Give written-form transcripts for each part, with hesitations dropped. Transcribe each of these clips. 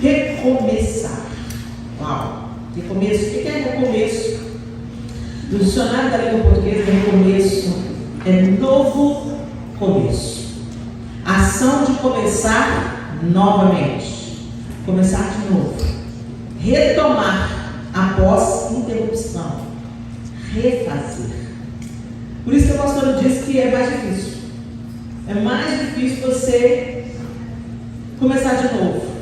recomeçar. Uau! Recomeço. O que é recomeço? No dicionário da língua portuguesa, recomeço é novo começo. Ação de começar novamente. Começar de novo. Retomar após interrupção. Refazer. Por isso que o pastor disse que é mais difícil. É mais difícil você começar de novo.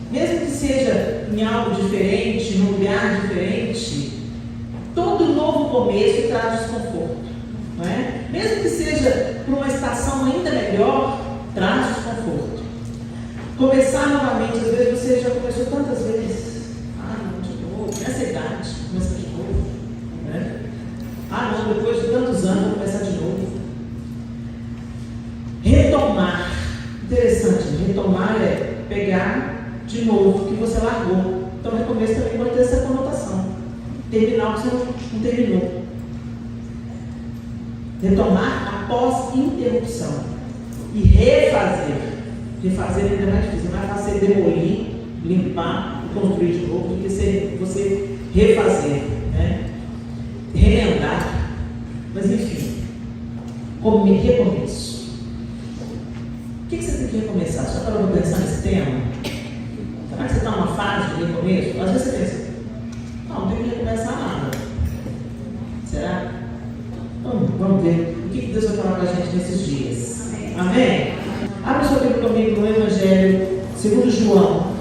Mesmo que seja em algo diferente, num lugar diferente, todo novo começo traz desconforto. Não é? Mesmo que seja para uma estação ainda melhor, traz desconforto. Começar novamente, às vezes você já começou tantas vezes. Não, de novo, nessa idade, começar de novo. Né? Não, depois de tantos anos, vou começar de novo. Retomar. Interessante, retomar é pegar de novo o que você largou. Então, recomeço também pode ter essa conotação. Terminar o que você não terminou. Retomar após interrupção. E refazer. Refazer ainda é mais difícil. É mais fácil você demolir, limpar e construir de novo do que você refazer. Né? Remendar. Mas enfim. Recomeço. O que você tem que recomeçar? Só para eu pensar nesse tema. Será que você está numa fase de recomeço? Às vezes você pensa, não tem que recomeçar nada. Será? Vamos ver o que Deus vai falar para a gente nesses dias. Amém? Abra o seu livro comigo no Evangelho segundo João,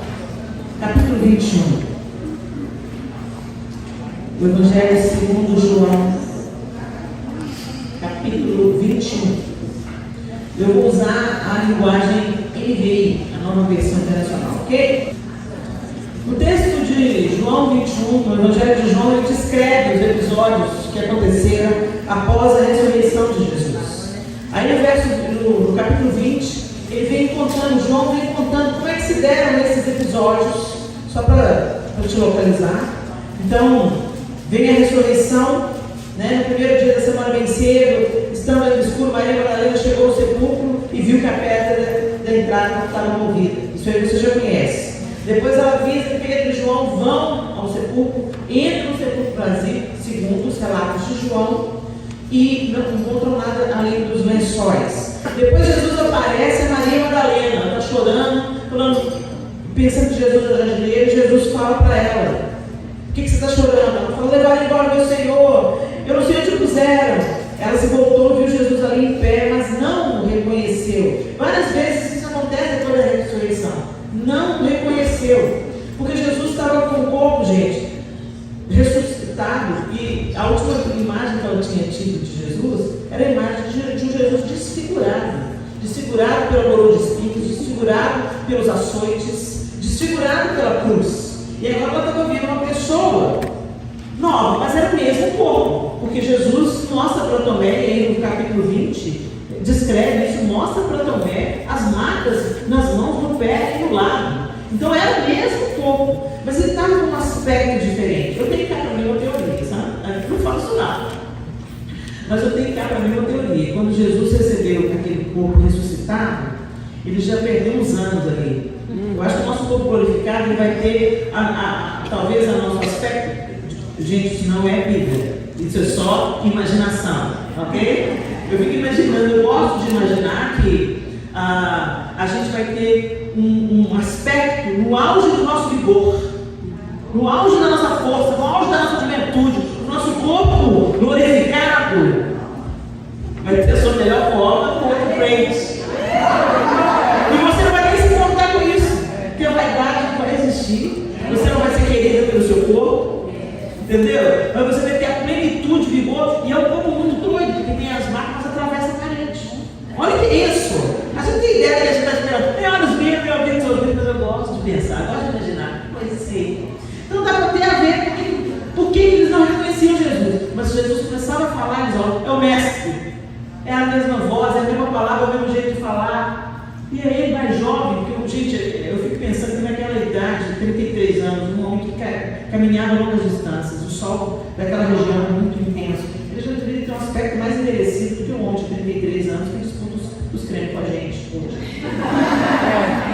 capítulo 21. O Evangelho segundo João, capítulo 21. Eu vou usar a linguagem NVI, a nova versão internacional, ok? O texto de João 21, no Evangelho de João, ele descreve os episódios que aconteceram após a ressurreição de Jesus. Aí no capítulo 20, ele vem contando, João vem contando como é que se deram esses episódios, só para te localizar. Então, vem a ressurreição, né? No primeiro dia da semana bem cedo, estando no escuro, Maria Madalena chegou ao sepulcro e viu que a pedra da entrada estava movida. Isso aí você já conhece. Depois ela avisa que Pedro e João vão ao sepulcro, entram no sepulcro vazio, segundo os relatos de João, e não encontram nada além dos lençóis. Depois Jesus aparece a Maria Madalena, ela está chorando, pensando que Jesus era jardineiro, e Jesus fala para ela: o que você está chorando? Ela fala: levaram embora meu Senhor, eu não sei onde o puseram. Ela se voltou, viu Jesus ali em pé, mas não o reconheceu. Várias vezes isso acontece depois da ressurreição. Não o reconheceu, porque Jesus estava com o corpo, gente, ressuscitado, e a última imagem que ela tinha tido de Jesus era a imagem de um Jesus desfigurado pela coroa de espinhos, desfigurado pelos açoites, desfigurado pela cruz. E agora ela estava vendo uma pessoa nova, mas era o mesmo corpo, porque Jesus mostra para Tomé, aí no capítulo 20, descreve isso, mostra para Tomé as marcas nas mãos, no pé e no lado. Então era o mesmo corpo, mas ele estava com um aspecto diferente. Eu tenho que dar para mim uma teoria, sabe? Eu não falo isso nada, mas eu tenho que dar para mim uma teoria. Quando Jesus recebeu aquele corpo ressuscitado, ele já perdeu uns anos ali. Eu acho que o nosso corpo glorificado ele vai ter talvez o nosso aspecto. Gente, isso não é Bíblia, isso é só imaginação, ok? Eu fico imaginando, eu gosto de imaginar que a gente vai ter um aspecto no auge do nosso vigor, no auge da nossa força, no auge da nossa juventude, o nosso corpo glorificado vai ter a sua melhor forma com outro crente. E você não vai nem se importar com isso, porque a vaidade não vai existir, você não vai ser querida pelo seu corpo. Entendeu? Mas você vai ter a plenitude, vigor, e é um corpo muito doido, porque tem as marcas que atravessam a parede. Olha que isso! A gente tem ideia que a gente está esperando. Tem olhos verdes, tem ouvidos ouvidos, mas eu gosto de pensar, eu gosto de imaginar. Coisa assim. Então dá para ter a ver porque eles não reconheciam Jesus. Mas Jesus começava a falar, eles olham, é o mestre. É a mesma voz, é a mesma palavra, é o mesmo jeito de falar. E aí, mais jovem, porque, gente, eu fico pensando que naquela idade, de 33 anos, um homem que caminhava longas distâncias, o sol daquela região era muito intenso, ele já deveria ter um aspecto mais envelhecido do que um homem de 33 anos que disputa os crentes com a gente hoje.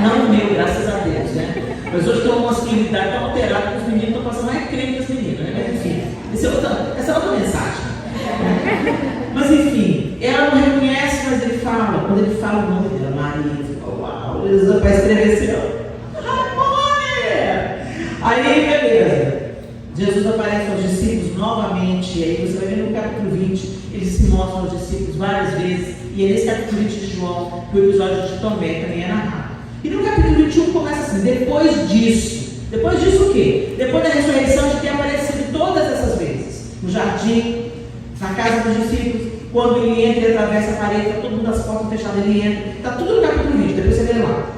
Não o meu, graças a Deus, né? Mas hoje tem um masculinidade tão alterada que os meninos estão passando mais creme que as meninas, né? Mas enfim, essa é outra mensagem. Mas enfim, ela não reconhece, mas ele fala. Quando ele fala o nome dela, Maria, ele fala, uau, Jesus vai escrever assim, aí, beleza. Jesus aparece aos discípulos novamente, e aí você vai ver no capítulo 20, ele se mostra aos discípulos várias vezes, e é nesse capítulo 20 de João, que o episódio de Tomé também é narrado. E no capítulo 21 começa assim, depois disso o quê? Depois da ressurreição de ter aparecido todas essas vezes, no jardim, na casa dos discípulos, quando ele entra e atravessa a parede, está todo mundo as portas fechadas, ele entra, está tudo no capítulo 20, depois você vê lá.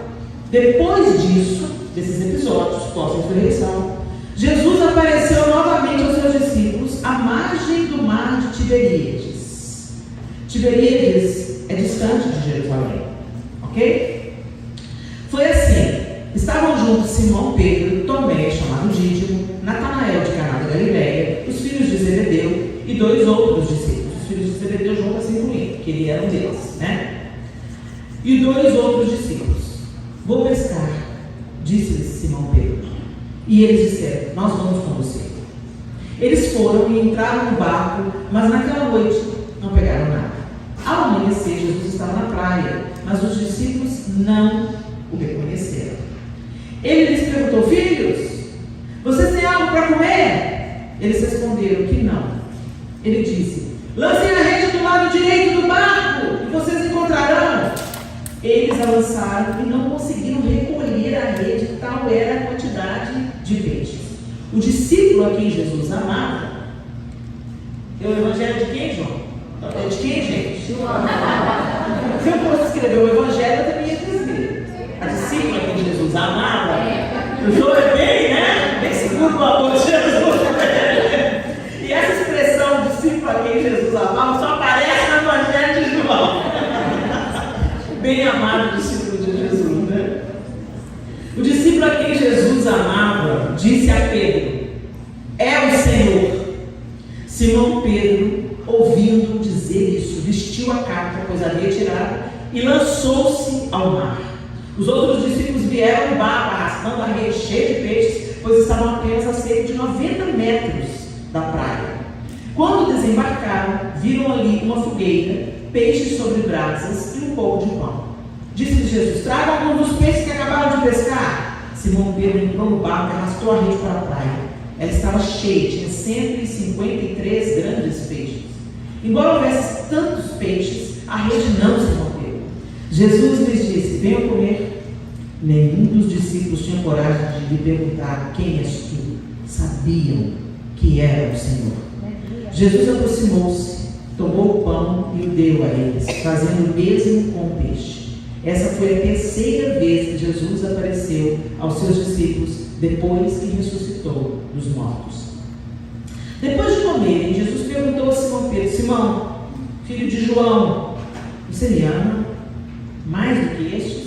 Depois disso, desses episódios, pós-ressurreição, Jesus apareceu novamente aos seus discípulos à margem do mar de Tiberíades. Tiberíades é distante de Jerusalém, ok? Foi assim, estavam juntos Simão, Pedro, Tomé, chamado Dídimo, Natanael de Caná da Galileia, os filhos de Zebedeu e 2 outros discípulos. Os filhos de Zebedeu João está se incluindo, porque ele era um deles, né? E 2 outros discípulos. Vou pescar, disse-lhes Simão Pedro. E eles disseram, nós vamos com você. Eles foram e entraram no barco, mas naquela noite não pegaram nada. Ao amanhecer, Jesus estava na praia, mas os discípulos não o reconheceram. Ele lhes perguntou, filhos, vocês têm algo para comer? Eles responderam que não. Ele disse, lancem a rede do lado direito do barco e vocês encontrarão. Eles a lançaram e não conseguiram recolher a rede, tal era a quantidade de peixes. O discípulo a quem Jesus amava, é o evangelho de quem, João? É de quem, gente? Se eu fosse escrever o evangelho, eu também ia dizer. A discípula a quem Jesus amava, o João é bem, né? Bem seguro do amor de Jesus. E essa expressão, discípulo a quem Jesus amava, só aparece no evangelho de João. Bem amado discípulo de Jesus, né? O discípulo a quem Jesus amava disse a Pedro, é o Senhor. Simão Pedro, ouvindo dizer isso, vestiu a capa, pois havia tirado, e lançou-se ao mar. Os outros discípulos vieram no barco, arrastando a rede cheia de peixes, pois estavam apenas a cerca de 90 metros da praia. Quando desembarcaram, viram ali uma fogueira, peixes sobre brasas e um pouco de pão. Disse-lhe Jesus, tragam alguns dos peixes que acabaram de pescar. Simão Pedro entrou no barco e arrastou a rede para a praia. Ela estava cheia, tinha 153 grandes peixes. Embora houvesse tantos peixes, a rede não se rompeu. Jesus lhes disse, venham comer. Nenhum dos discípulos tinha coragem de lhe perguntar, quem és tu? Sabiam que era o Senhor. Jesus aproximou-se, tomou o pão e o deu a eles, fazendo o mesmo com o peixe. Essa foi a terceira vez que Jesus apareceu aos seus discípulos depois que ressuscitou dos mortos. Depois de comerem, Jesus perguntou a Simão Pedro, Simão, filho de João, você me ama mais do que estes?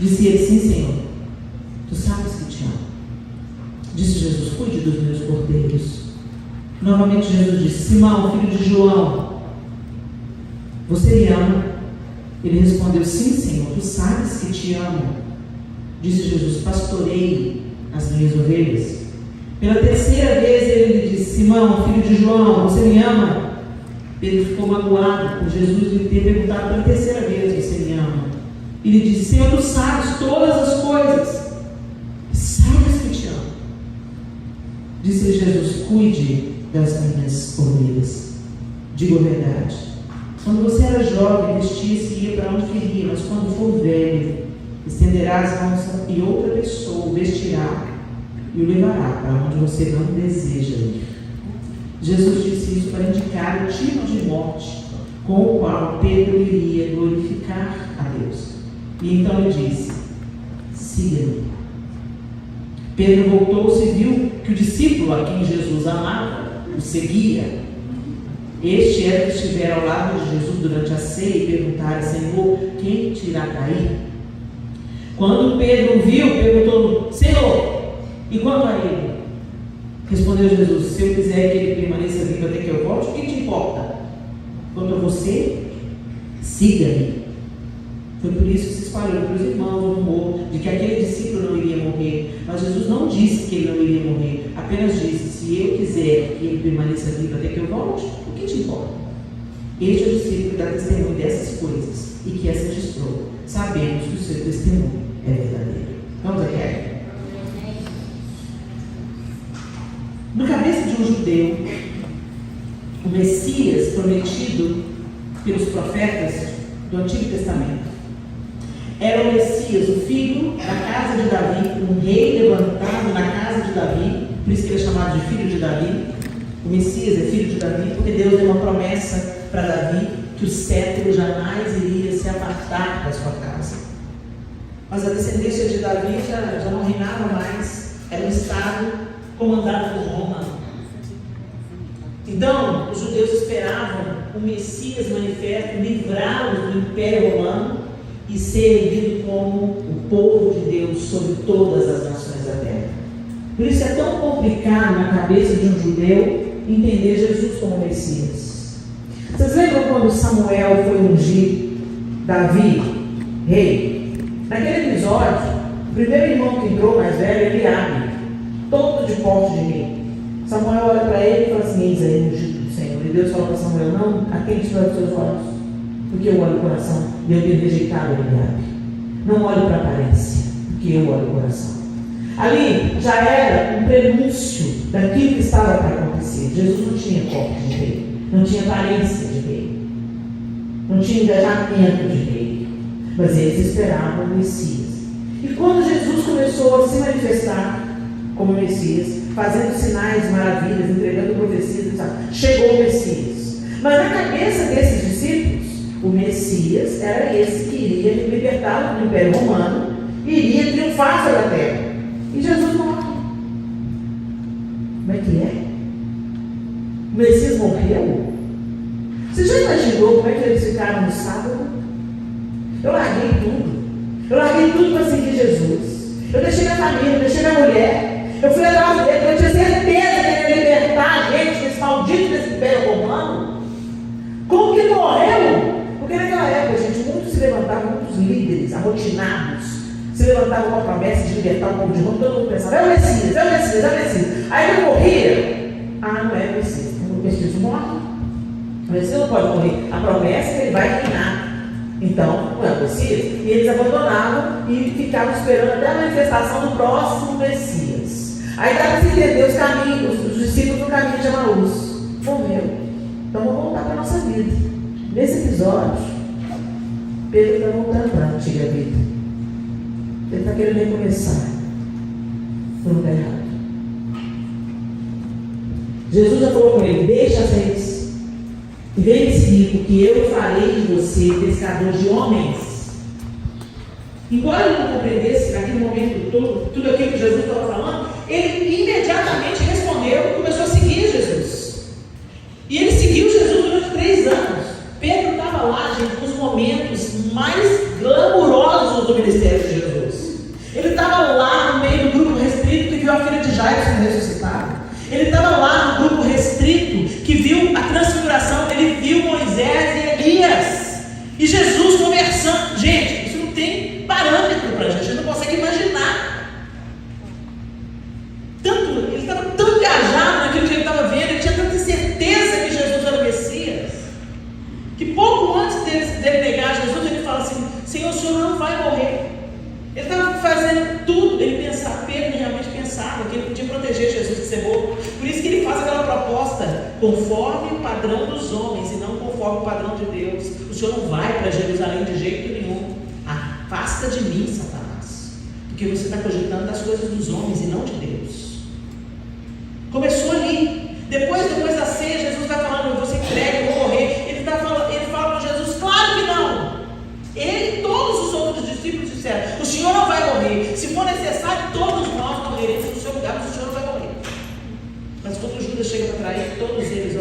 Disse ele, sim, Senhor, tu sabes que te amo. Disse Jesus, cuide dos meus cordeiros. Novamente Jesus disse, Simão, filho de João, você me ama? Ele respondeu, sim, Senhor, tu sabes que te amo. Disse Jesus, pastoreie as minhas ovelhas. Pela terceira vez ele lhe disse, Simão, filho de João, você me ama? Pedro ficou magoado por Jesus lhe ter perguntado pela terceira vez, você me ama? E lhe disse, Senhor, tu sabes todas as coisas, sabes que te amo. Disse-lhe Jesus, cuide das minhas ovelhas. Digo a verdade, quando você era jovem, vestia-se e ia para onde queria, mas quando for velho, estenderá as mãos e outra pessoa o vestirá e o levará para onde você não deseja ir. Jesus disse isso para indicar o tipo de morte com o qual Pedro iria glorificar a Deus. E então ele disse, siga-me. Pedro voltou-se e viu que o discípulo a quem Jesus amava o seguia. Este era que estivera ao lado de Jesus durante a ceia e perguntara, Senhor, quem te irá cair? Quando Pedro o viu, perguntou, Senhor, e quanto a ele? Respondeu Jesus, se eu quiser que ele permaneça vivo até que eu volte, o que te importa? Quanto a você, siga-me. Foi por isso que se espalhou para os irmãos o rumor de que aquele discípulo não iria morrer. Mas Jesus disse que ele não iria morrer, apenas disse: se eu quiser que ele permaneça vivo até que eu volte, o que te importa? Este é o discípulo que dá testemunho dessas coisas e que as registrou. Sabemos que o seu testemunho é verdadeiro. Vamos aqui. No cabeça de um judeu, o Messias prometido pelos profetas do Antigo Testamento era o Messias, o filho da casa de Davi, um rei levantado na casa de Davi, por isso que ele é chamado de filho de Davi. O Messias é filho de Davi, porque Deus deu uma promessa para Davi que o cetro jamais iria se apartar da sua casa. Mas a descendência de Davi já não reinava mais, era um estado comandado por Roma. Então, os judeus esperavam o Messias manifesto livrá-los do Império Romano e ser erguido como o povo de Deus sobre todas as nações da terra. Por isso é tão complicado na cabeça de um judeu entender Jesus como Messias. Vocês lembram quando Samuel foi ungir Davi, rei? Naquele episódio, o primeiro irmão que entrou, mais velho, é Eliabe, todo de porte de rei. Samuel olha para ele e fala assim: eis aí o ungido do Senhor. E Deus fala para Samuel: não atente para os seus olhos, porque eu olho o coração, e eu tenho rejeitado Eliabe. Não olhe para a aparência, porque eu olho o coração. Ali já era um prenúncio daquilo que estava para acontecer. Jesus não tinha porte de rei, não tinha aparência de rei, não tinha engajamento de rei, mas eles esperavam o Messias. E quando Jesus começou a se manifestar como Messias, fazendo sinais, maravilhas, entregando profecias, chegou o Messias. Mas na cabeça desses discípulos, o Messias era esse que iria libertá-los do Império Romano e iria triunfar sobre a terra. E Jesus morre. Como é que é? O Messias morreu? Você já imaginou como é que eles ficaram no sábado? Eu larguei tudo. Eu larguei tudo para seguir Jesus. Eu deixei minha família, eu deixei minha mulher. Eu fui atrás dele, eu tinha certeza que ele ia libertar a gente desse maldito desse Império Romano. Como que morreu? Porque naquela época, gente, muitos se levantavam, muitos líderes arrotinados, se levantavam com a promessa de libertar o povo de Roma. Todo mundo pensava: é o Messias, é o Messias, é o Messias. Aí ele morria. Ah, não é o Messias. O Messias morre. O Messias não pode morrer. A promessa é que ele vai reinar. Então, não é o Messias. E eles abandonavam e ficavam esperando até a manifestação do próximo Messias. Aí dá para se entender os caminhos, os discípulos do caminho de Emaús. Morreu. Então vamos voltar para a nossa vida. Nesse episódio, Pedro está voltando para a antiga vida. Ele está querendo recomeçar no lugar errado. Jesus já falou com ele: deixa as redes e vem me seguir, porque eu farei de você pescador de homens. Embora ele não compreendesse naquele momento tudo aquilo que Jesus estava falando, ele imediatamente respondeu e começou a seguir Jesus. E ele seguiu Jesus durante 3 anos. Pedro estava lá, gente, nos momentos mais glamurosos do ministério de Jesus. Ele estava lá no meio do grupo restrito que viu a filha de Jairo sendo ressuscitada. Ele estava lá no grupo restrito que viu a transfiguração. Ele viu Moisés e Elias. E Jesus conversando. Gente, isso não tem parâmetro para a gente não consegue imaginar. Ele estava tão engajado naquilo que ele estava vendo, ele tinha tanta certeza que Jesus era o Messias, que pouco antes dele negar Jesus, ele fala assim: Senhor, o Senhor não vai morrer. Ele estava fazendo tudo, Pedro realmente pensava que ele podia proteger Jesus de ser morto. Por isso que ele faz aquela proposta: conforme o padrão dos homens e não conforme o padrão de Deus. O Senhor não vai para Jerusalém de jeito nenhum. Afasta de mim, Satanás, porque você está cogitando das coisas dos homens e não de Deus. Começou ali. Depois da ceia, Jesus vai falando: você entrega, eu vou morrer. Ele fala para Jesus: claro que não. Ele e todos os outros discípulos disseram: o Senhor não vai morrer. Se for necessário, todos nós morreremos no seu lugar, mas o Senhor não vai morrer. Mas quando Judas chega para trair, todos eles,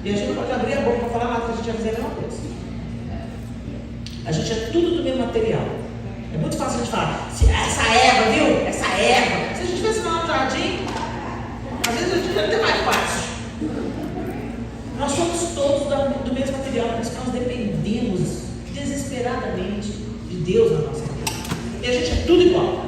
e a gente não pode abrir a boca para falar nada, que a gente vai fazer a mesma coisa. A gente é tudo do mesmo material. É muito fácil a gente falar: essa Eva, viu? Essa Eva. Se a gente tivesse lá no jardim, às vezes a gente ia ter mais fácil. Nós somos todos do mesmo material, mas nós dependemos desesperadamente de Deus na nossa vida. E a gente é tudo igual.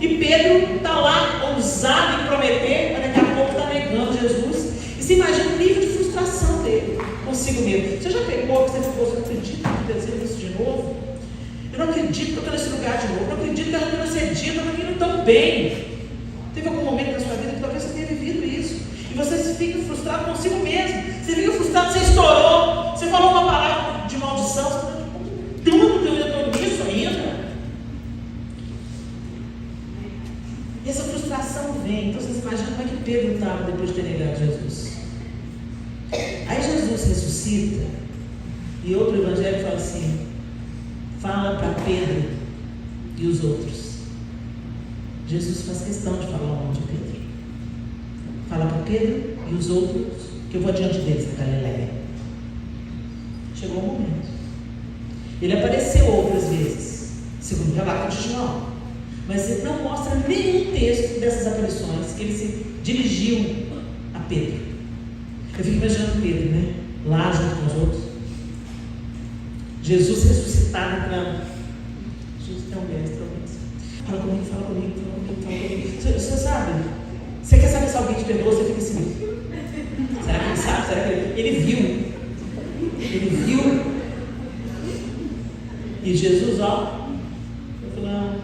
E Pedro está lá, ousado em prometer, mas daqui a pouco está negando Jesus. E você imagina o nível de frustração dele consigo mesmo. Você já pegou, você ficou, você não acredita que Deus fez isso de novo? Eu não acredito que eu estou nesse lugar de novo. Eu não acredito que eu estou nesse dia, eu estou indo tão bem. Teve algum momento na sua vida que talvez você tenha vivido isso. E você fica frustrado consigo mesmo. Você fica frustrado, você estourou. Você falou uma palavra de maldição. Você está tudo que eu ainda estou nisso ainda. E essa frustração vem. Então vocês imaginam como é que Pedro estava depois de ter negado Jesus. Aí Jesus ressuscita. E outro evangelho fala assim: fala para Pedro e os outros. Jesus faz questão de falar o nome de Pedro. Fala para Pedro e os outros, que eu vou adiante deles na Galileia. Chegou o momento. Ele apareceu outras vezes, segundo o relato de João. Mas ele não mostra nenhum texto dessas aparições que ele se dirigiu a Pedro. Eu fico imaginando Pedro, né? Lá junto com os outros. Jesus ressuscitado entrando. Jesus é um mestre, fala comigo, fala comigo, fala comigo, fala comigo. Você sabe? Você quer saber se alguém te perdoa, você fica assim. Será que ele sabe? Será que ele viu? Ele viu. E Jesus, ó, fulano,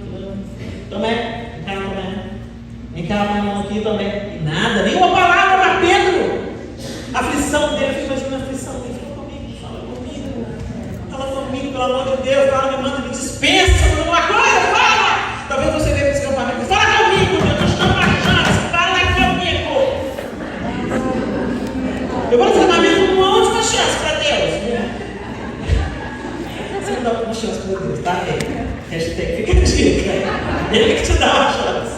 Tomé, vem cá, minha mão aqui, Tomé. E nada, nenhuma palavra para Pedro. A aflição dele, eu fico imaginando a aflição dele. Fala comigo, pelo amor de Deus, fala, me manda, me dispensa por alguma coisa, fala. Talvez você veja esse acampamento, fala comigo, eu estou te dando uma chance, fala comigo. Eu vou fazer uma última chance para Deus. Você não dá uma chance para Deus, tá? Hashtag fica a dica. Ele que te dá uma chance.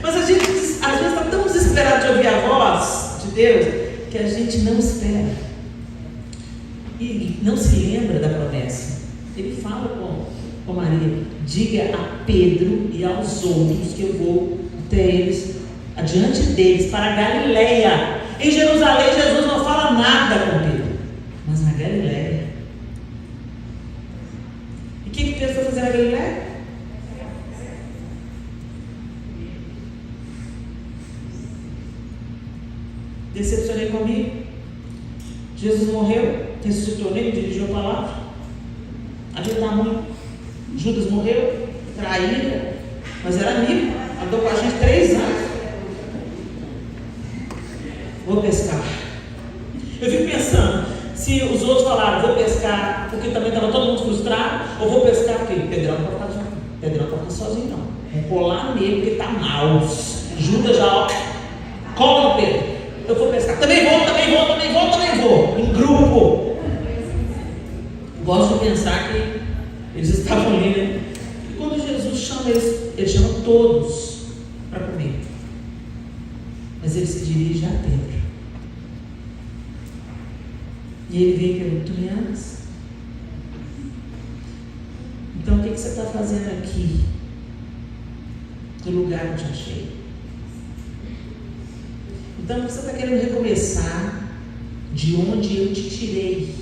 Mas a gente, às vezes, está tão desesperado de ouvir a voz de Deus que a gente não espera. E não se lembra da promessa. Ele fala com Maria: diga a Pedro e aos outros que eu vou até eles, adiante deles, para a Galileia. Em Jerusalém, Jesus não fala nada com Pedro, mas na Galileia. E o que Pedro foi fazer na Galileia? Decepcionei comigo. Jesus morreu, ressuscitou, nem dirigiu a palavra. A vida está ruim. Judas morreu, traíra, mas era amigo, andou com a gente 3 anos. Vou pescar. Eu fico pensando, se os outros falaram, vou pescar, porque também estava todo mundo frustrado, ou vou pescar porque Pedrão não pode ficar, Pedrão não pode ficar sozinho, não. Vamos colar nele, porque está mal. Judas já, cola no Pedro. Eu vou pescar. Também vou. Em grupo. Gosto de pensar que eles estavam ali, né? E quando Jesus chama eles, ele chama todos para comer. Mas ele se dirige a Pedro. E ele vem e pergunta: tu me amas? Então o que você está fazendo aqui? No lugar onde eu achei. Então você está querendo recomeçar de onde eu te tirei.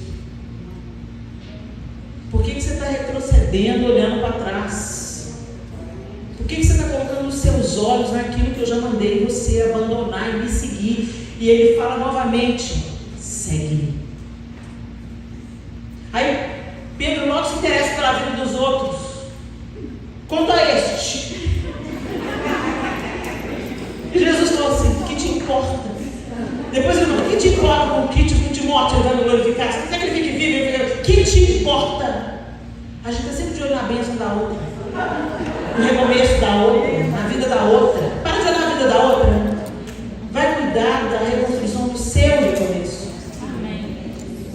Por que você está retrocedendo, olhando para trás? Por que você está colocando os seus olhos naquilo que eu já mandei você abandonar e me seguir? E ele fala novamente: segue-me. Aí Pedro logo se interessa pela vida dos outros. Quanto a este. E Jesus falou assim: que te importa? Depois ele falou: que te importa com o que de morte ele vai me glorificar? Você quer que ele fique vivo? Que te importa? A gente está sempre de olho na bênção da outra, no recomeço da outra, na vida da outra. Para de olhar na vida da outra. Vai cuidar da reconstrução do seu recomeço.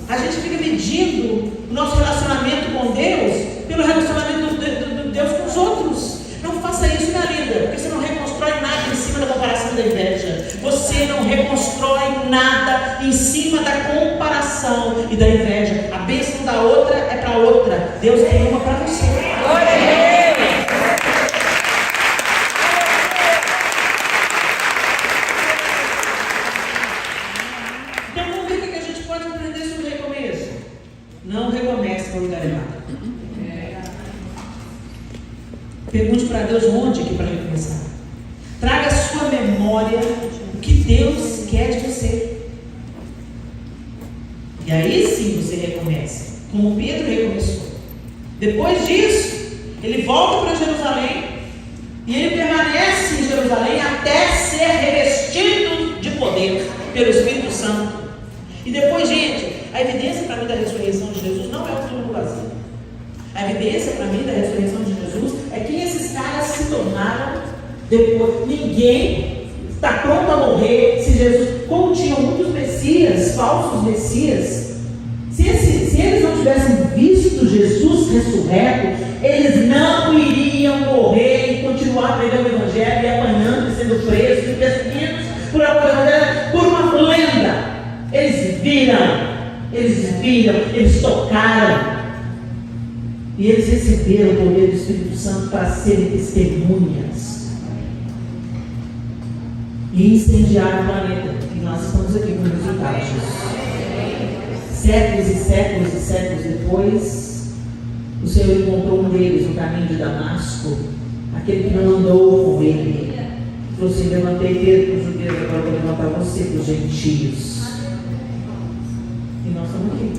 A gente fica medindo o nosso relacionamento com Deus pelo relacionamento de Deus com os outros. Não faça isso, minha linda, porque você não reconstrói nada em cima da comparação da inveja. Você não reconstrói nada em cima da comparação e da inveja. A bênção da outra é para outra. Deus tem uma para você. Então vamos ver o que a gente pode aprender sobre o recomeço. Não recomece no lugar errado. Pergunte para Deus onde aqui para recomeçar. Traga à sua memória o que Deus quer de você. E aí sim você recomeça, como Pedro recomeçou. Depois disso, ele volta para Jerusalém e ele permanece em Jerusalém até ser revestido de poder pelo Espírito Santo. E depois, gente, a evidência para mim da ressurreição de Jesus não é o túmulo vazio. A evidência para mim da ressurreição de Jesus é quem esses caras se tornaram depois. Ninguém está pronto a morrer se Jesus, como tinham muitos messias, falsos messias, se eles não tivessem visto Jesus ressurreto, eles não iriam morrer e continuar pregando o evangelho e apanhando e sendo presos e perseguidos por uma lenda. Eles viram, eles tocaram e eles receberam o poder do Espírito Santo para serem testemunhas e incendiar o planeta. E nós estamos aqui com o resultado disso. Séculos e séculos e séculos depois, o Senhor encontrou um deles no caminho de Damasco, aquele que não andou com ele. Falou assim: levantei Pedro para os judeus, agora vou levantar você para os gentios. E nós estamos aqui.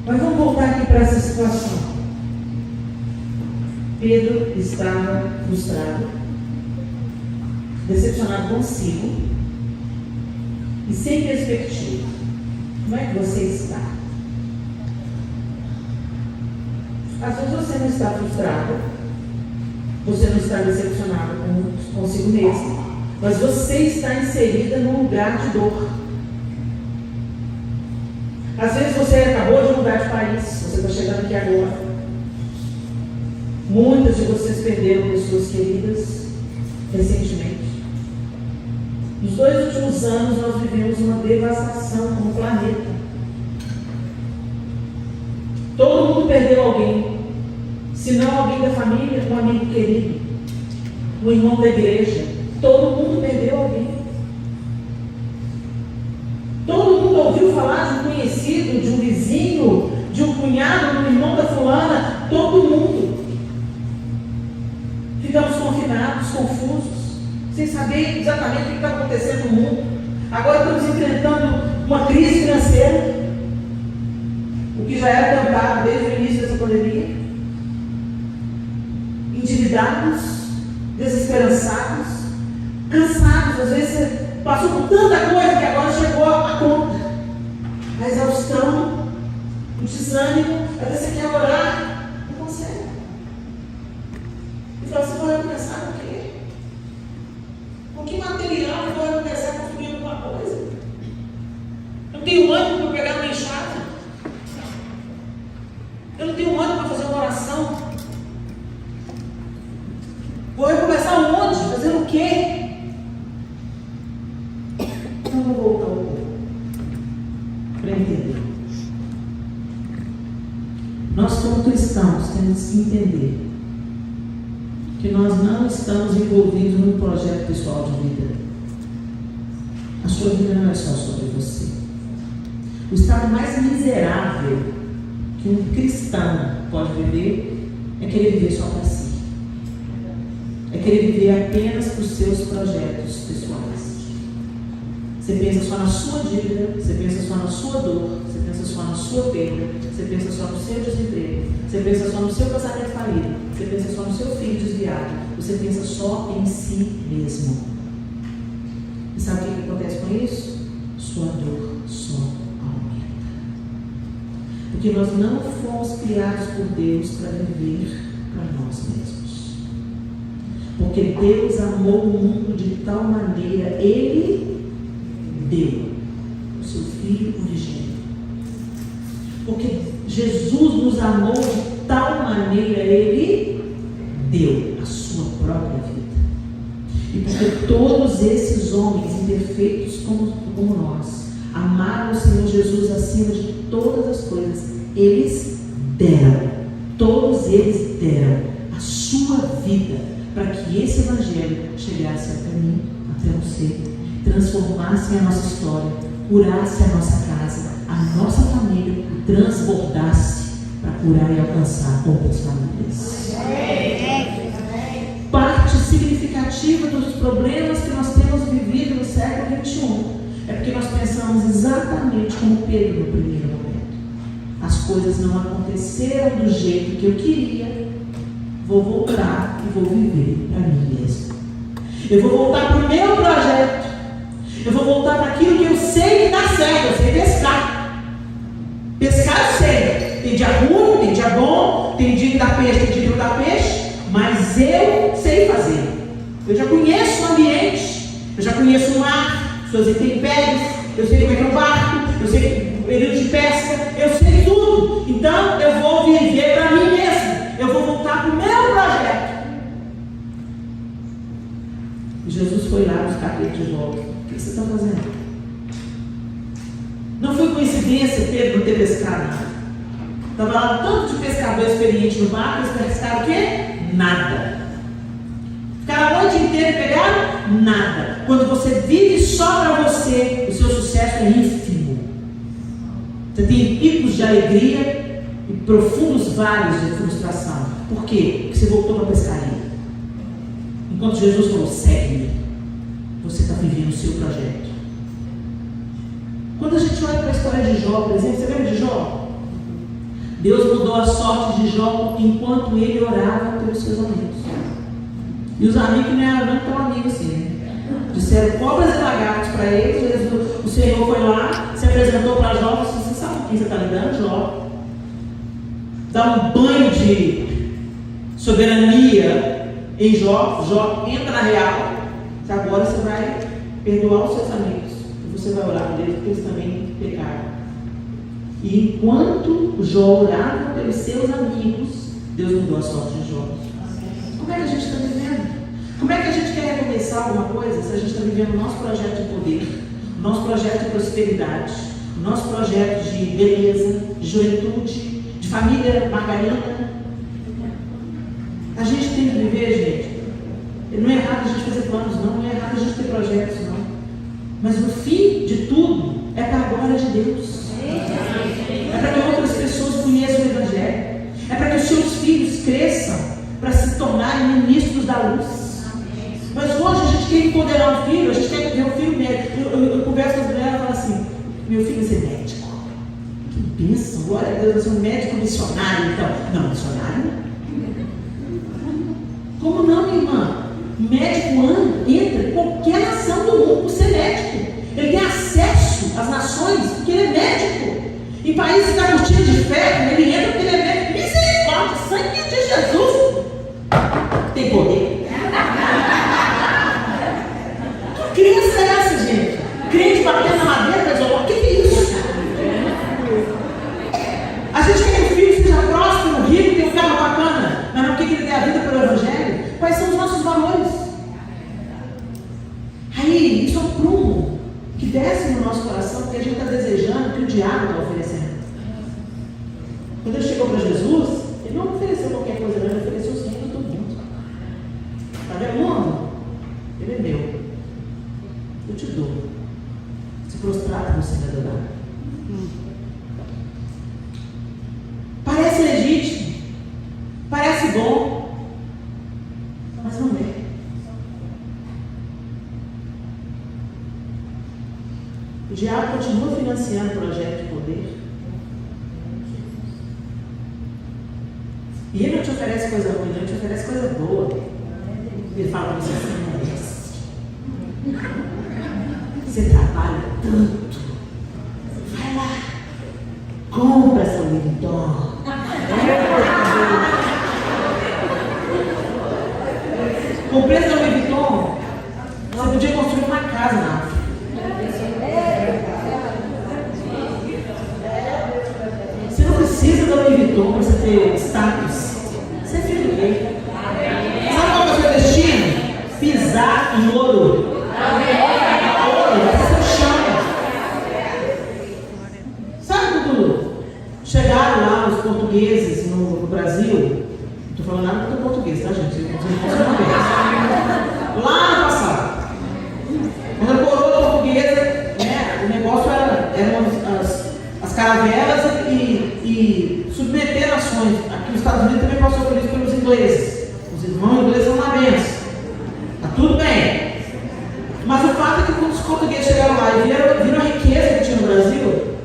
Mas vamos voltar aqui para essa situação. Pedro estava frustrado, decepcionado consigo e sem perspectiva. Como é que você está? Às vezes você não está frustrado, você não está decepcionado consigo mesmo, mas você está inserida num lugar de dor. Às vezes você acabou de mudar de país, você está chegando aqui agora. Muitas de vocês perderam pessoas queridas recentemente. Nos 2 últimos anos nós vivemos uma devastação no planeta. Todo mundo perdeu alguém. Se não alguém da família, um amigo querido, um irmão da igreja. Todo mundo perdeu alguém. Todo mundo ouviu falar de um conhecido, de um vizinho, de um cunhado, de um irmão da fulana. Todo mundo. Ficamos confinados, confusos, sem saber exatamente o que está acontecendo no mundo. Agora estamos enfrentando uma crise financeira, o que já era cantado desde o início dessa pandemia. Endividados, desesperançados, cansados. Às vezes você passou por tanta coisa que agora chegou a conta. A exaustão, o desânimo, às vezes você quer orar, não consegue. E fala: você vai começar com o quê? Com que material eu vou começar a construir alguma coisa? Eu não tenho ânimo para pegar uma enxada. Eu não tenho ânimo para fazer uma oração. Vou recomeçar onde? Fazendo o quê? Então vou voltar um pouco para entender. Nós, como cristãos, temos que entender que nós não estamos envolvidos num projeto pessoal de vida. A sua vida não é só sobre você. O estado mais miserável que um cristão pode viver é querer viver só para si. É querer viver apenas para os seus projetos pessoais. Você pensa só na sua dívida, você pensa só na sua dor, você pensa só na sua perda, você pensa só no seu desemprego, você pensa só no seu casamento falido, você pensa só no seu filho desviado, você pensa só em si mesmo. E sabe o que acontece com isso? Sua dor só aumenta. Porque nós não fomos criados por Deus para viver para nós mesmos. Porque Deus amou o mundo de tal maneira, Ele deu o seu Filho unigênito. Porque Jesus nos amou de tal maneira, Ele deu a sua própria vida. E porque todos esses homens imperfeitos como nós amaram o Senhor Jesus acima de todas as coisas, eles deram, todos eles deram a sua vida para que esse Evangelho chegasse até mim, até você, transformasse a nossa história, curasse a nossa casa, a nossa família, transbordasse para curar e alcançar outras famílias. Parte significativa dos problemas que nós temos vivido no século XXI é porque nós pensamos exatamente como Pedro no primeiro momento. As coisas não aconteceram do jeito que eu queria, vou voltar e vou viver para mim mesmo. Eu vou voltar para o meu projeto. Eu vou voltar para aquilo que eu sei que dá certo. Eu sei pescar. Pescar eu sei. Tem dia ruim, tem dia bom, tem dia que dá peixe, tem dia que não dá peixe. Mas eu sei fazer. Eu já conheço o ambiente. Eu já conheço o mar, suas intempéries. Eu sei como é que é o barco. Eu sei o período de pesca. Eu sei tudo. Então eu vou viver para mim mesmo. Eu vou voltar para o meu projeto. E Jesus foi lá buscar Pedro de volta. O que você está fazendo? Não foi coincidência Pedro não ter pescado nada. Estava lá um tanto de pescador experiente no barco. Eles pescaram o quê? Nada. Ficaram a noite inteira e pegaram nada. Quando você vive só para você, o seu sucesso é ínfimo. Você tem picos de alegria e profundos vales de frustração. Por quê? Porque você voltou para a pescaria. Enquanto Jesus falou, segue-me, você está vivendo o seu projeto. Quando a gente olha para a história de Jó, por exemplo, você lembra de Jó? Deus mudou a sorte de Jó enquanto ele orava pelos seus amigos. E os amigos não eram tão amigos assim, né? Disseram cobras e lagartos para eles. O Senhor foi lá, se apresentou para Jó e disse, você sabe com quem você está lidando, Jó? Dá um banho de soberania em Jó. Jó entra na real. Agora você vai perdoar os seus amigos. E você vai orar por eles, porque eles também pecaram. E enquanto Jó orava pelos seus amigos, Deus mudou a sorte de Jó. Como é que a gente está vivendo? Como é que a gente quer recomeçar alguma coisa se a gente está vivendo o nosso projeto de poder, o nosso projeto de prosperidade, o nosso projeto de beleza, de juventude, de família margarina? A gente tem que viver, gente. Não é errado a gente fazer planos, não é errado a gente ter projetos, não. Mas o fim de tudo é para a glória de Deus. É para que outras pessoas conheçam o Evangelho. É para que os seus filhos cresçam para se tornarem ministros da luz. Mas hoje a gente quer empoderar o filho, a gente quer ver o filho médico. Eu converso com as mulheres e falo assim, meu filho vai ser médico. Que bênção, glória a Deus, vai ser um médico missionário, então. Não, missionário não. Como não, minha irmã? Médico entra em qualquer nação do mundo por ser médico. Ele tem acesso às nações porque ele é médico. Em países que está curtindo de ferro, ele entra porque ele é médico. Misericórdia, sangue de Jesus tem poder. Que crença é essa, gente? Crente batendo na madeira, mas o que é isso? A gente quer que o filho seja próspero, rico, tenha um carro bacana, mas não quer que ele dê a vida pelo Evangelho? Quais são os nossos valores? Aí, isso é um prumo que desce no nosso coração, porque a gente está desejando que o diabo está oferecendo. Quando ele chegou para Jesus, ele não ofereceu qualquer coisa, não, ele ofereceu os reinos do mundo. Está vendo o mundo? Ele é meu. Eu te dou. Se prostrar para você me adorar. Parece legítimo, parece bom, mas não é. O diabo continua financiando o projeto de poder. E ele não te oferece coisa ruim, não, ele te oferece coisa boa. Ele fala para você assim, você trabalha tanto. Vai lá, compra essa Louis Vuitton. Comprei essa Louis Vuitton. Você podia construir uma casa na África. Você não precisa da Louis Vuitton para você ter status. Você é filho do rei. Sabe qual é o seu destino? Pisar em ouro. Chegaram lá os portugueses no Brasil, não estou falando nada do português, tá, gente? Lá no passado, quando a coroa portuguesa, né, o negócio eram as caravelas e submeter nações. gerações. Aqui nos Estados Unidos também passou por isso pelos ingleses. Os irmãos ingleses são uma benção. Está tudo bem. Mas o fato é que quando os portugueses chegaram lá e viram a riqueza que tinha no Brasil,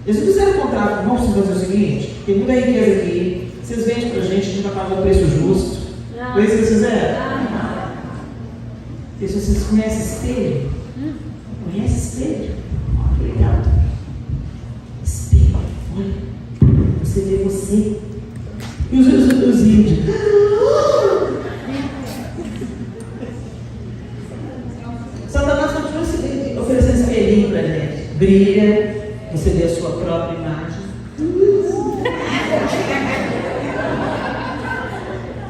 eles não fizeram contrato. Vamos fazer o seguinte: tem muita riqueza aqui, vocês vendem para a gente vai pagar o preço justo. Foi isso que vocês fizeram? E se vocês conhecem espelho? Conhece espelho? Olha que legal. Espelho, olha. Você vê você. E os índios. Satanás continua oferecendo espelhinho para a gente. Brilha, você vê a sua própria imagem.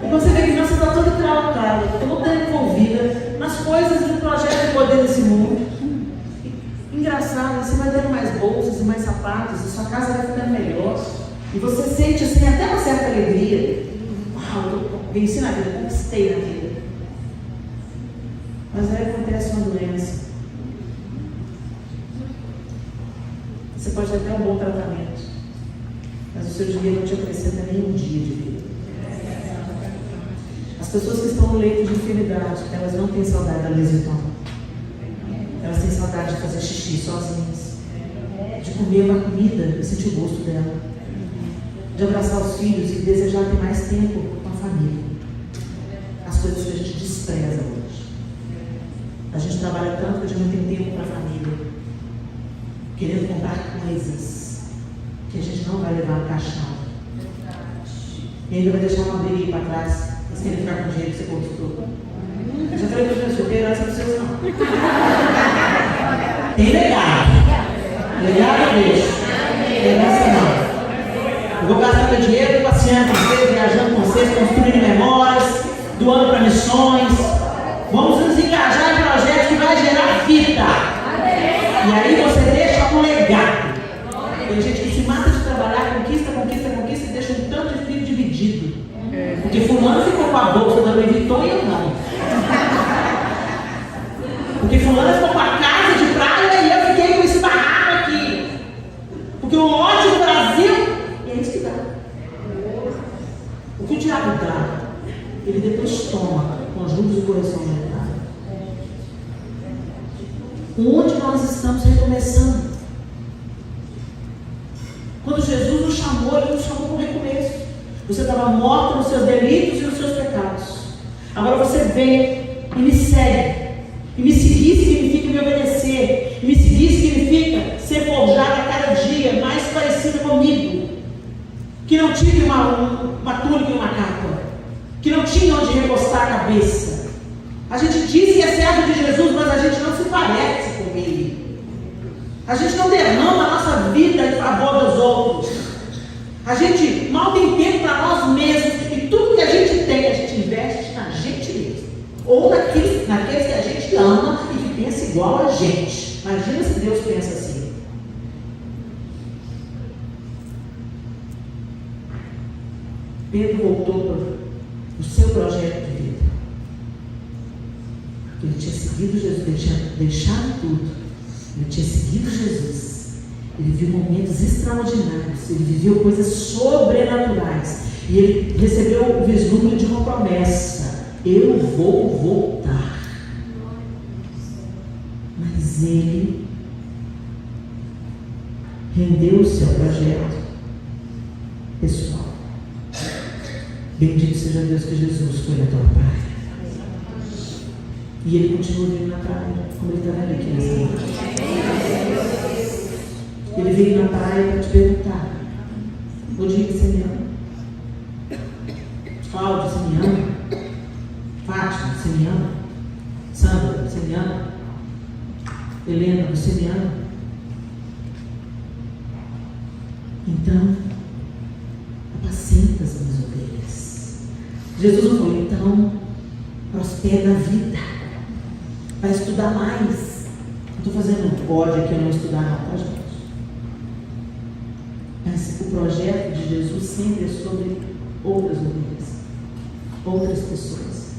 E você vê que você está toda trautada, toda envolvida nas coisas do projeto de poder desse mundo. Engraçado, você vai dando mais bolsas e mais sapatos, e sua casa vai ficando melhor. E você sente assim até uma certa alegria. Uau, eu venci na vida, conquistei na vida. Mas aí acontece uma doença. Você pode ter até um bom tratamento, mas o seu dia não te acrescenta nem um dia de vida. As pessoas que estão no leito de enfermidade, elas não têm saudade da lesitão. Elas têm saudade de fazer xixi sozinhas, de comer uma comida e sentir o gosto dela, de abraçar os filhos e desejar ter mais tempo com a família. As coisas que a gente despreza hoje. A gente trabalha tanto que a gente não tem tempo para a família, querendo comprar coisas que a gente não vai levar no caixão. E ainda vai deixar uma briga para trás, mas querendo ficar com o dinheiro que você conquistou. Eu já falei para os meus filhos, herança para vocês não. Tem legado. Legado eu deixo. Herança não. Eu vou gastar meu dinheiro passeando com vocês, viajando com vocês, construindo memórias, doando para missões. Vamos nos engajar em projetos que vai gerar vida. E aí você deixa um legado. Tem gente que se mata de trabalhar, conquista e deixa um tanto de filho dividido. Porque fulano ficou com a bolsa da Louis Vuitton e eu não. Porque fulano ficou com a casa de praia e eu fiquei com esse barraco aqui. Porque o lote do Brasil, e é isso que dá. O que o diabo dá, ele depois toma com ajuda e correção monetária. Onde nós estamos recomeçando? Quando Jesus nos chamou, Ele nos chamou para um recomeço. Você estava morto nos seus delitos e nos seus pecados. Agora você vem e me segue. E me seguir significa me obedecer. E me seguir significa ser forjado a cada dia mais parecido comigo. Que não tive uma túnica e uma capa. Que não tinha onde recostar a cabeça. A gente diz que é servo de Jesus, mas a gente não se parece com Ele. A gente não derrama a nossa vida em favor dos outros. A gente mal tem tempo para nós mesmos. E tudo que a gente tem, a gente investe na gente mesmo. Ou naqueles que a gente ama e que pensa igual a gente. Imagina se Deus pensa assim. Pedro voltou para o seu projeto de vida. Ele tinha seguido Jesus, ele tinha deixado tudo. Ele tinha seguido Jesus. Ele viu momentos extraordinários. Ele viveu coisas sobrenaturais. E ele recebeu o vislumbre de uma promessa. Eu vou voltar. Mas ele rendeu o seu projeto pessoal. Bendito seja Deus que Jesus foi na tua praia. E ele continua vindo na praia, como ele está vendo aqui nessa noite. Ele veio na praia para te perguntar: o dia que você me ama? Cláudio, você me ama? Fátima, você me ama? Sandra, você me ama? Helena, você me ama? Então, apacenta as minhas ovelhas. Jesus não falou: então, prospera na vida, vai estudar mais. Não estou fazendo bode aqui, eu não estudar não, tá, gente? Mas o projeto de Jesus sempre é sobre outras ovelhas, outras pessoas.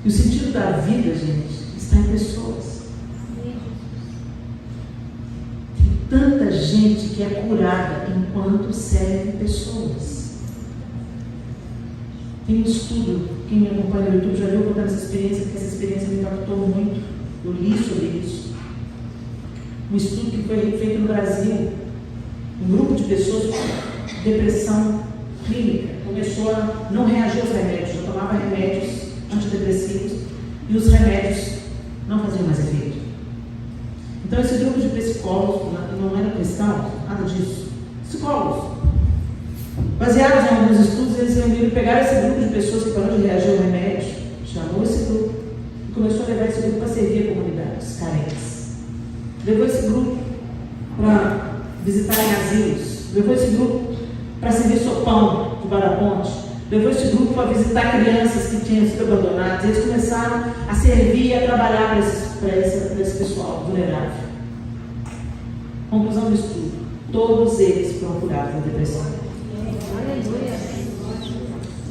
E o sentido da vida, gente, está em pessoas. Tem tanta gente que é curada enquanto serve pessoas. Tem um estudo, quem me acompanha no YouTube já viu contando essa experiência, porque essa experiência me impactou muito. Eu li sobre isso. Um estudo que foi feito no Brasil. Um grupo de pessoas com depressão clínica começou a não reagir aos remédios, já tomava remédios antidepressivos e os remédios não faziam mais efeito. Então esse grupo de psicólogos, não era cristão, nada disso, psicólogos, baseados em alguns estudos, eles reuniram, pegaram esse grupo de pessoas que parou de reagir ao remédio, chamou esse grupo e começou a levar esse grupo para servir a comunidades carentes. Levou esse grupo para visitar em asilos, levou esse grupo para servir sopão de Baraponte, levou esse grupo para visitar crianças que tinham sido abandonadas. Eles começaram a servir e a trabalhar para esse pessoal vulnerável. Conclusão do estudo: todos eles foram curados da depressão.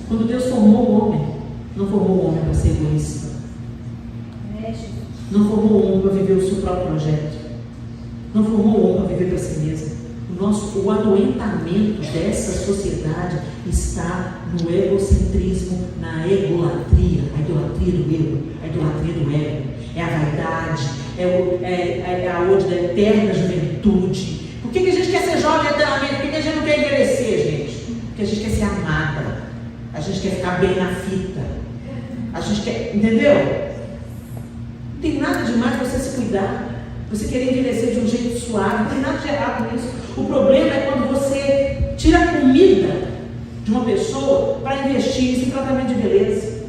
Quando Deus formou o homem, não formou o homem para ser egoísta, não formou o homem para viver o seu próprio projeto, não formou o homem para viver para si mesmo. O adoentamento dessa sociedade está no egocentrismo, na egolatria, a idolatria do ego, a idolatria do ego, é a vaidade, é a ode da eterna juventude. Por que a gente quer ser jovem eternamente? Por que a gente não quer envelhecer, gente? Porque a gente quer ser amada, a gente quer ficar bem na fita, a gente quer, entendeu? Não tem nada demais você se cuidar. Você querer envelhecer de um jeito suave, não tem nada de errado nisso. O problema é quando você tira a comida de uma pessoa para investir em tratamento de beleza.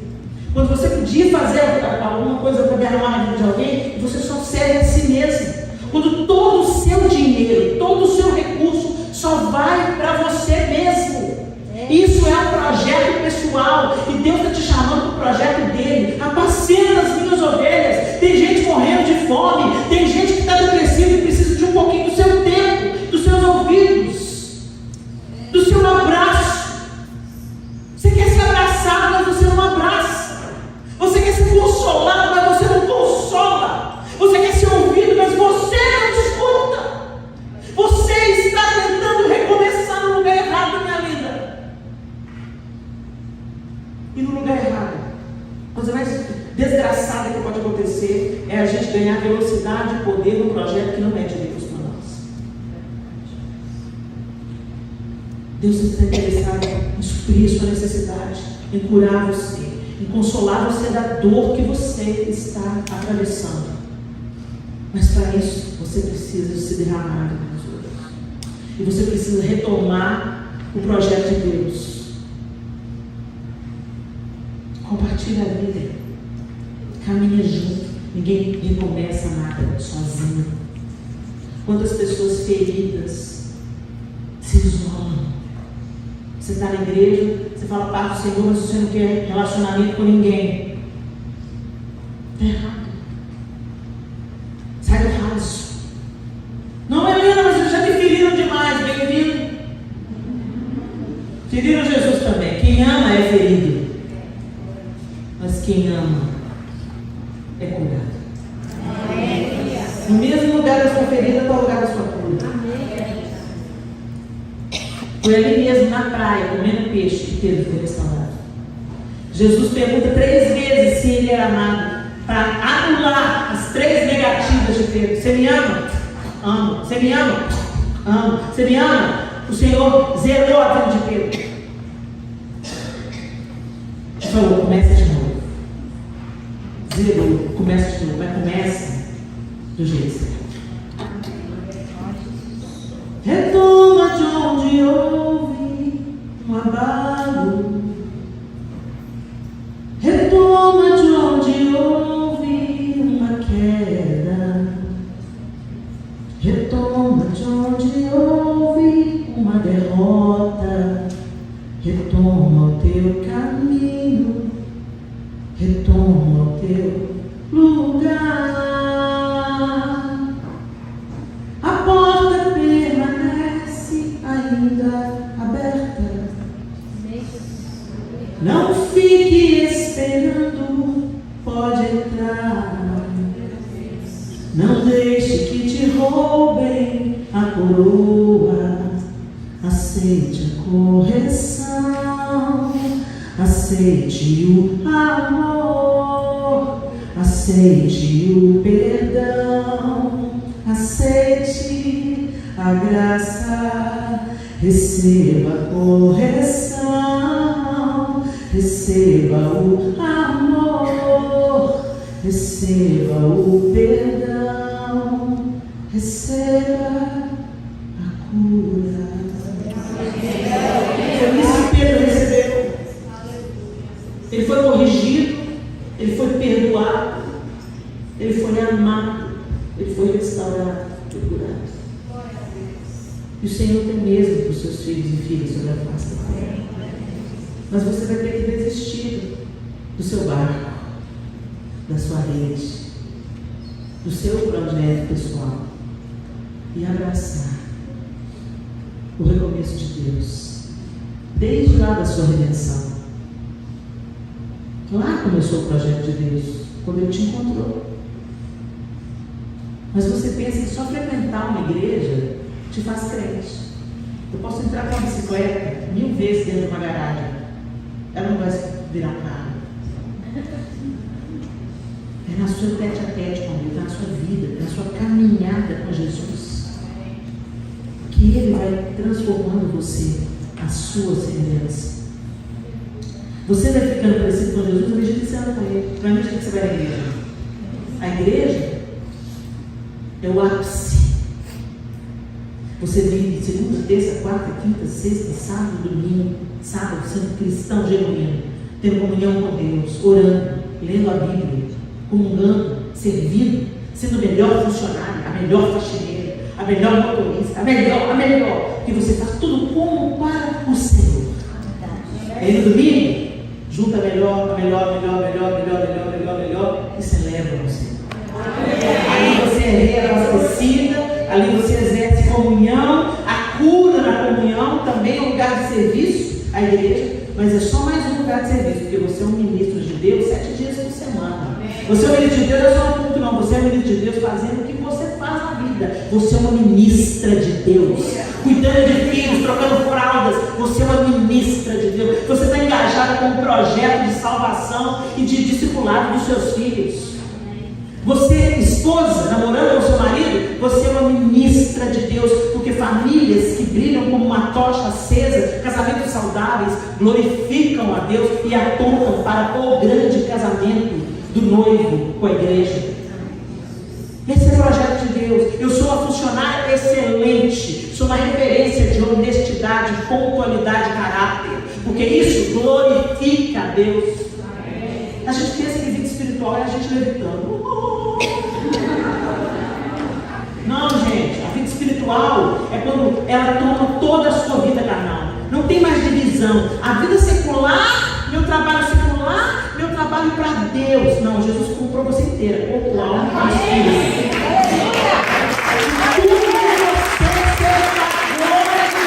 Quando você podia fazer alguma coisa para derramar na vida de alguém, e você só serve a si mesmo. Quando todo o seu dinheiro, todo o seu recurso só vai para você mesmo. Isso é um projeto pessoal e Deus está te chamando para o projeto dele. Apacenta as minhas ovelhas. Tem gente morrendo de fome, tem gente que está depressiva e precisa de um pouquinho do seu tempo, dos seus ouvidos, do seu abraço. Você quer ser abraçado, mas você não abraça. Você quer ser consolado, mas você não consola. Você quer ser ouvido, mas você não escuta. Você está tentando recomeçar no lugar errado, minha vida. E no lugar errado. A coisa mais desgraçada que pode acontecer é a gente ganhar velocidade e poder num projeto que não é de Deus para nós. Deus está interessado em suprir a sua necessidade, em curar você, em consolar você da dor que você está atravessando. Mas para isso, você precisa se derramar nos outros. E você precisa retomar o projeto de Deus. Compartilha a vida. Caminha junto. Ninguém recomeça nada sozinho. Quantas pessoas feridas se isolam. Você está na igreja, você fala parte do Senhor, mas você não quer relacionamento com ninguém. Está errado. Sai do raso. Não, Helena, mas eles já me feriram demais. Bem-vindo. Feriram Jesus também. Quem ama é ferido. Mas quem ama é curado. No mesmo lugar da sua ferida está o lugar da sua cura. Foi ali mesmo na praia, comendo peixe, que Pedro foi restaurado. Jesus pergunta 3 vezes se ele era amado, para anular as 3 negativas de Pedro. Você me ama? Amo. Você me ama? Amo. Você me ama? O Senhor zerou a vida de Pedro. Ele falou, começa de novo. Zerou, começa de novo, mas começa do jeito certo. Retoma de onde houve um abalo. Retoma de onde houve uma queda. Retoma de onde houve uma derrota. Retoma o teu caminho. Retoma o teu lugar. A porta permanece ainda aberta. Não fique esperando, pode entrar. Não deixe que te roubem a coroa. correção, aceite o amor, aceite o perdão, aceite a graça, receba a correção, receba o amor, receba o perdão, receba a cura. Foi isso que Pedro recebeu. Ele foi corrigido, ele foi perdoado, ele foi amado, ele foi restaurado, foi curado. E o Senhor tem mesmo para os seus filhos e filhas sobre a face da terra. Mas você vai ter que desistir do seu barco, da sua rede, do seu projeto pessoal e abraçar o recomeço de Deus, desde lá da sua redenção. Lá começou o projeto de Deus, quando Ele te encontrou. Mas você pensa que só frequentar uma igreja te faz crente. Eu posso entrar com uma bicicleta 1000 vezes dentro de uma garagem, ela não vai virar carro. É na sua tete a tete com Deus, na sua vida, na sua caminhada com Jesus, que Ele vai transformando você a sua semelhança. Você vai ficando parecido com Jesus à medida que você anda com Ele. Não é à medida que você vai à igreja. A igreja é o ápice. Você vive segunda, terça, quarta, quinta, sexta, sábado, domingo, sábado, sendo cristão genuíno, tendo comunhão com Deus, orando, lendo a Bíblia, comungando, servindo, sendo o melhor funcionário, a melhor faxineira, a melhor motorista, a melhor, que você faz tudo como para o Senhor. Aí no domingo, junta melhor, e celebra o Senhor. Ali você é reabastecida, ali você exerce comunhão, a cura na comunhão também é um lugar de serviço, a igreja, mas é só mais um lugar de serviço, porque você é um ministro de Deus 7 dias por semana. Você é um ministro de Deus, não é só um culto, não. Você é um ministro de Deus fazendo o que você faz na vida. Você é uma ministra de Deus, cuidando de filhos, trocando fraldas. Você é uma ministra de Deus. Você está engajada com um projeto de salvação e de discipulado dos seus filhos. Você, esposa, namorando com seu marido, você é uma ministra de Deus, porque famílias que brilham como uma tocha acesa, casamentos saudáveis, glorificam a Deus e apontam para o grande casamento do noivo com a igreja. Esse é o projeto de Deus. Eu sou uma funcionária excelente, sou uma referência de honestidade, pontualidade e caráter, porque isso glorifica a Deus. A gente pensa que vida espiritual é a gente levitando. Não, gente, a vida espiritual é quando ela toma toda a sua vida carnal. Não tem mais divisão. A vida secular, meu trabalho secular, meu trabalho para Deus. Não, Jesus comprou você inteira, corpo, alma e espírito. Tudo que você seja a glória de